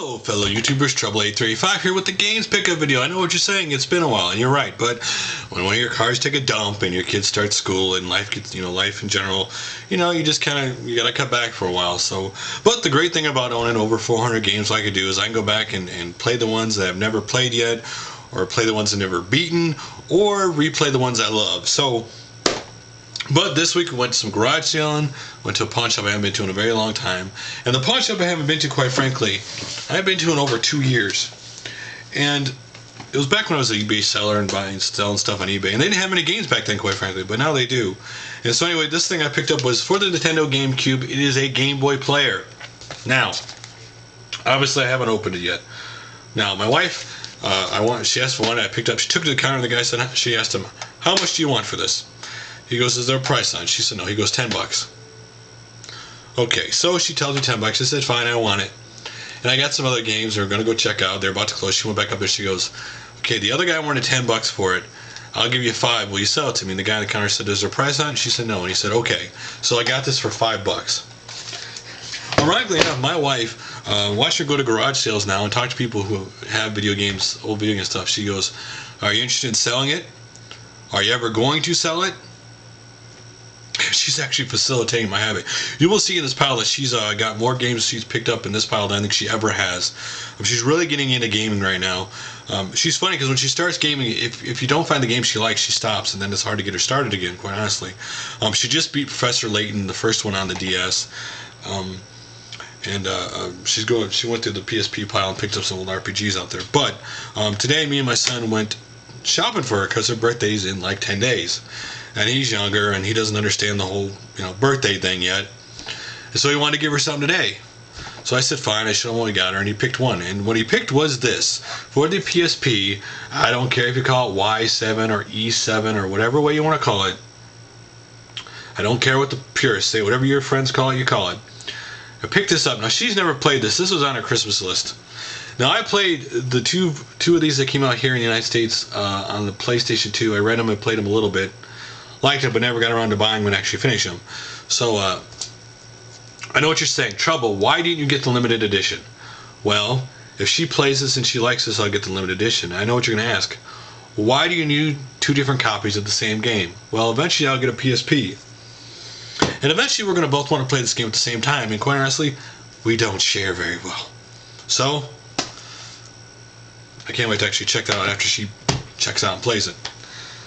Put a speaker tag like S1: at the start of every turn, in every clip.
S1: Hello fellow YouTubers, Trouble835 here with the games pickup video. I know what you're saying, it's been a while, and you're right, but when one of your cars take a dump and your kids start school and life gets, life in general, you just you gotta cut back for a while. So, but the great thing about owning over 400 games like I do is I can go back and play the ones that I've never played yet, or play the ones I've never beaten, or replay the ones I love. So, but this week we went to some garage sailing, went to a pawn shop I haven't been to in a very long time. And the pawn shop I haven't been to, quite frankly, I haven't been to in over 2 years. And it was back when I was an eBay seller and selling stuff on eBay. And they didn't have any games back then, quite frankly, but now they do. And so anyway, this thing I picked up was for the Nintendo Gamecube. It is a Game Boy player. Now, obviously I haven't opened it yet. Now, my wife, she asked for one, I picked up, she took it to the counter, and the guy said, she asked him, how much do you want for this? He goes, is there a price on it? She said, no. He goes, $10. Okay, so she tells me $10. I said, fine, I want it. And I got some other games they're going to go check out. They're about to close. She went back up there. She goes, okay, the other guy wanted $10 for it. I'll give you $5. Will you sell it to me? And the guy at the counter said, is there a price on it? She said, no. And he said, okay. So I got this for $5. Ironically enough, my wife, watch her go to garage sales now and talk to people who have video games, old video game stuff. She goes, are you interested in selling it? Are you ever going to sell it? She's actually facilitating my habit. You will see in this pile that she's got more games she's picked up in this pile than I think she ever has. She's really getting into gaming right now. She's funny because when she starts gaming, if you don't find the game she likes, she stops, and then it's hard to get her started again, quite honestly. She just beat Professor Layton, the first one on the DS. She went through the PSP pile and picked up some old RPGs out there. But today, me and my son went shopping for her because her birthday's in like 10 days. And he's younger, and he doesn't understand the whole, birthday thing yet. And so he wanted to give her something today. So I said, fine, I showed him what we got her, and he picked one. And what he picked was this. For the PSP, I don't care if you call it Y7 or E7 or whatever way you want to call it. I don't care what the purists say. Whatever your friends call it, you call it. I picked this up. Now, she's never played this. This was on her Christmas list. Now, I played the two of these that came out here in the United States on the PlayStation 2. I read them and played them a little bit. Liked it, but never got around to buying them and actually finish them. So, I know what you're saying. Trouble, why didn't you get the limited edition? Well, if she plays this and she likes this, I'll get the limited edition. I know what you're going to ask. Why do you need 2 different copies of the same game? Well, eventually I'll get a PSP. And eventually we're going to both want to play this game at the same time. And quite honestly, we don't share very well. So, I can't wait to actually check that out after she checks out and plays it.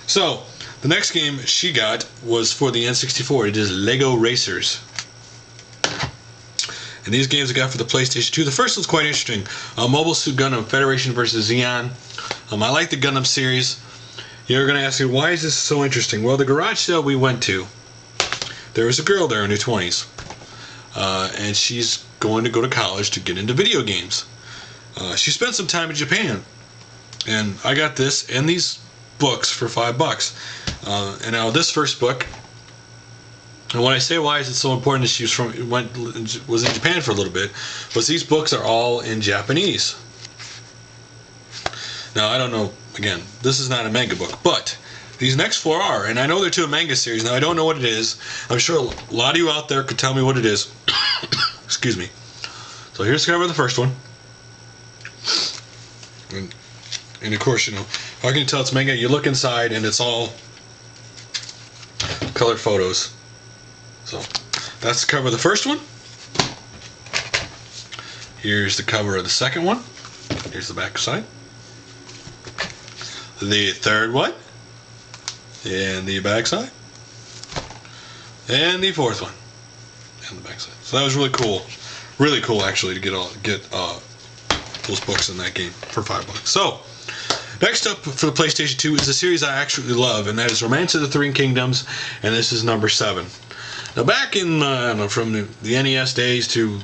S1: So, the next game she got was for the N64. It is Lego Racers. And these games I got for the PlayStation 2. The first one's quite interesting. Mobile Suit Gundam Federation versus Zeon. I like the Gundam series. You're going to ask me, why is this so interesting? Well, the garage sale we went to, there was a girl there in her 20s. And she's going to go to college to get into video games. She spent some time in Japan. And I got this and these books for $5. And now this first book, and when I say why is it so important, is she was in Japan for a little bit, was these books are all in Japanese. Now I don't know, again, this is not a manga book, but these next 4 are, and I know they're to a manga series. Now I don't know what it is. I'm sure a lot of you out there could tell me what it is. Excuse me. So here's the cover of the first one. And of course, I can tell it's manga. You look inside and it's all colored photos. So that's the cover of the first one. Here's the cover of the second one. Here's the back side. The third one. And the back side. And the fourth one. And the back side. So that was really cool. Really cool actually to get those books in that game for $5. So next up for the PlayStation 2 is a series I actually love, and that is Romance of the Three Kingdoms, and this is number 7. Now back in, from the NES days to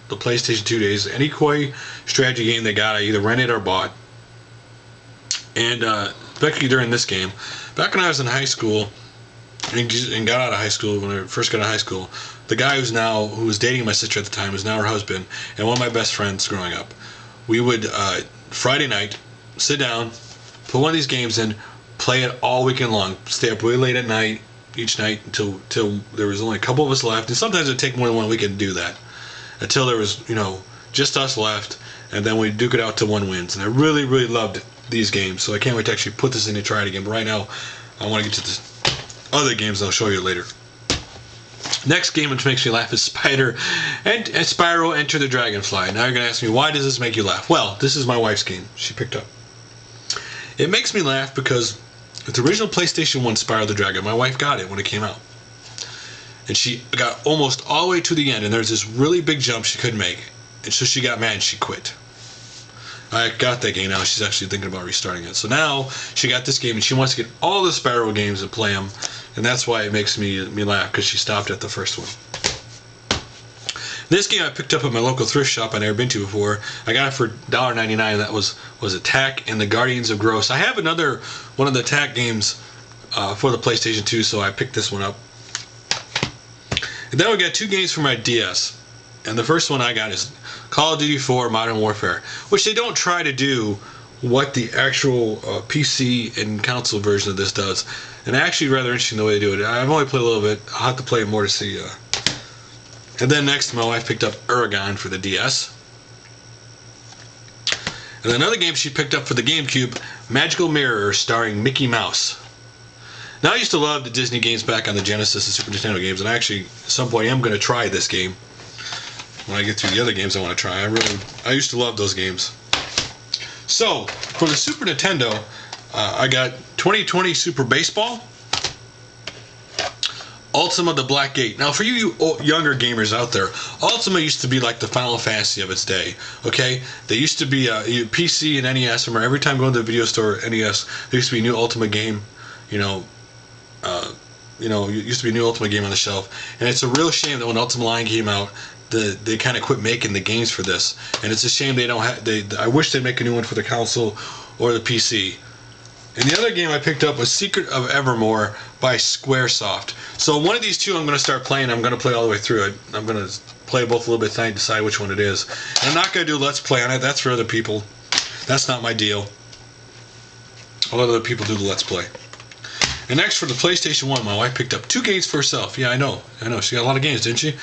S1: the PlayStation 2 days, any Koei strategy game they got, I either rented or bought. And especially during this game, back when I was in high school, and got out of high school, when I first got out of high school, the guy who was dating my sister at the time, is now her husband, and one of my best friends growing up. We would, Friday night, sit down, put one of these games in, play it all weekend long, stay up really late at night, each night until there was only a couple of us left, and sometimes it would take more than one weekend to do that, until there was, just us left, and then we duke it out to 1 wins. And I really, really loved these games, so I can't wait to actually put this in and try it again. But right now, I want to get to the other games I'll show you later. Next game which makes me laugh is Spyro Enter the Dragonfly. Now you're going to ask me, why does this make you laugh? Well, this is my wife's game. She picked up. It makes me laugh because it's the original PlayStation 1 Spyro the Dragon. My wife got it when it came out. And she got almost all the way to the end, and there's this really big jump she couldn't make. And so she got mad and she quit. I got that game now. She's actually thinking about restarting it. So now she got this game and she wants to get all the Spyro games and play them. And that's why it makes me laugh, because she stopped at the first one. This game I picked up at my local thrift shop I've never been to before. I got it for $1.99. That was Attack and the Guardians of Gross. I have another one of the Attack games for the PlayStation 2, so I picked this one up. And then we got 2 games for my DS. And the first one I got is Call of Duty 4 Modern Warfare, which they don't try to do what the actual PC and console version of this does. And actually rather interesting the way they do it. I've only played a little bit. I'll have to play more to see. And then next, my wife picked up Aragon for the DS. And another game she picked up for the Gamecube, Magical Mirror, starring Mickey Mouse. Now, I used to love the Disney games back on the Genesis and Super Nintendo games, and actually, at some point, I am going to try this game. When I get through the other games I want to try. I used to love those games. So, for the Super Nintendo, I got 2020 Super Baseball, Ultima the Black Gate. Now, for you younger gamers out there, Ultima used to be like the Final Fantasy of its day. Okay, they used to be PC and NES. I remember every time going to the video store, NES, there used to be a new Ultima game. It used to be a new Ultima game on the shelf, and it's a real shame that when Ultima Line came out, they kind of quit making the games for this, and it's a shame they don't have. I wish they'd make a new one for the console or the PC. And the other game I picked up was Secret of Evermore by Squaresoft. So one of these two I'm going to start playing. I'm going to play all the way through it. I'm going to play both a little bit tonight and decide which one it is. And I'm not going to do Let's Play on it. That's for other people. That's not my deal. I'll let other people do the Let's Play. And next, for the PlayStation 1, my wife picked up 2 games for herself. Yeah, I know. She got a lot of games, didn't she?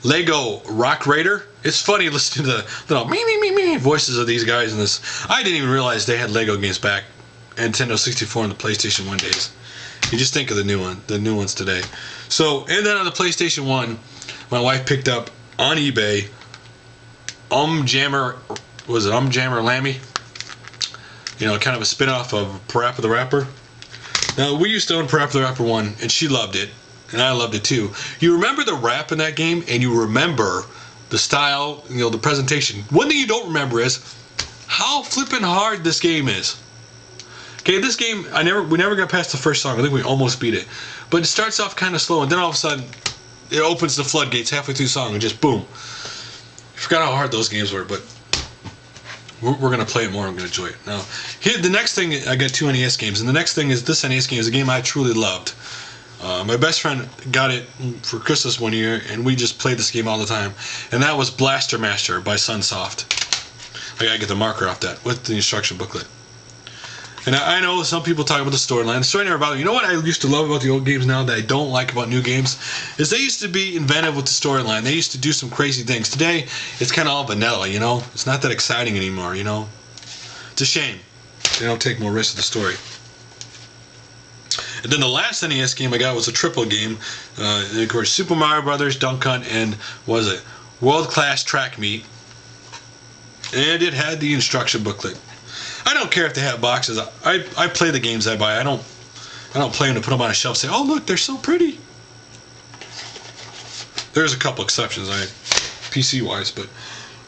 S1: Lego Rock Raider. It's funny listening to the little me voices of these guys in this. I didn't even realize they had Lego games back Nintendo 64 and the PlayStation 1 days. You just think of the new ones today. So, and then on the PlayStation 1, my wife picked up on eBay Jammer Lammy? Kind of a spin-off of Parappa the Rapper. Now, we used to own Parappa the Rapper 1, and she loved it, and I loved it too. You remember the rap in that game, and you remember the style, the presentation. One thing you don't remember is how flippin' hard this game is. Okay, this game, we never got past the first song. I think we almost beat it. But it starts off kind of slow, and then all of a sudden, it opens the floodgates halfway through the song, and just boom. I forgot how hard those games were, but we're going to play it more. I'm going to enjoy it. Now, here, the next thing, I got 2 NES games, and the next thing is this NES game is a game I truly loved. My best friend got it for Christmas one year, and we just played this game all the time. And that was Blaster Master by Sunsoft. I got to get the marker off that with the instruction booklet. And I know some people talk about the storyline. The story never bothered me. You know what I used to love about the old games now that I don't like about new games? Is they used to be inventive with the storyline. They used to do some crazy things. Today, it's kind of all vanilla, It's not that exciting anymore, It's a shame. They don't take more risks with the story. And then the last NES game I got was a triple game. Of course, Super Mario Brothers, Dunk Hunt, and World Class Track Meet. And it had the instruction booklet. I don't care if they have boxes. I play the games I buy. I don't play them to put them on a shelf and say, oh look, they're so pretty. There's a couple exceptions, PC wise, but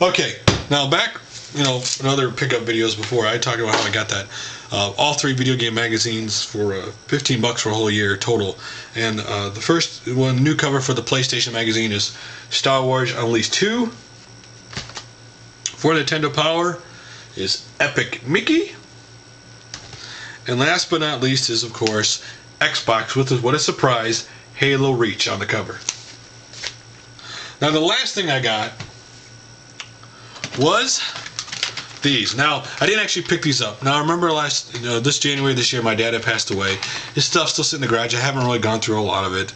S1: okay. Now back, in other pickup videos before, I talked about how I got that. All 3 video game magazines for $15 for a whole year total. And the first one, new cover for the PlayStation magazine is Star Wars Unleashed 2. For Nintendo Power is Epic Mickey. And last but not least is, of course, Xbox with what a surprise, Halo Reach on the cover. Now the last thing I got was these. Now, I didn't actually pick these up. Now, I remember this January this year, my dad had passed away. His stuff's still sitting in the garage. I haven't really gone through a lot of it.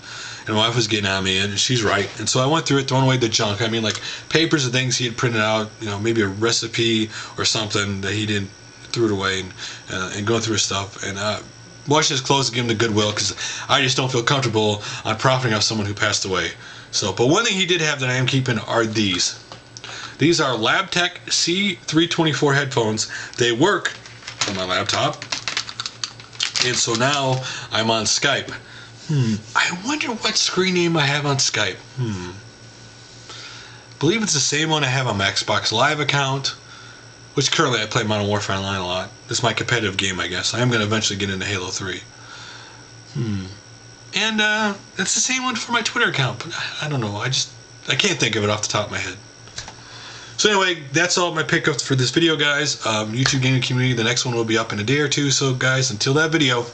S1: and my wife was getting on me, and she's right. And so I went through it, throwing away the junk. I mean, like papers and things he had printed out, you know, maybe a recipe or something that he didn't, threw it away, and going through his stuff, and washing his clothes and give him the Goodwill, because I just don't feel comfortable on profiting off someone who passed away. So, but one thing he did have that I am keeping are these. These are LabTech C324 headphones. They work on my laptop, and so now I'm on Skype. I wonder what screen name I have on Skype. I believe it's the same one I have on my Xbox Live account, which currently I play Modern Warfare Online a lot. This is my competitive game, I guess. I am going to eventually get into Halo 3. And it's the same one for my Twitter account, but I don't know. I can't think of it off the top of my head. So anyway, that's all my pickups for this video, guys. YouTube gaming community, the next one will be up in a day or two. So guys, until that video,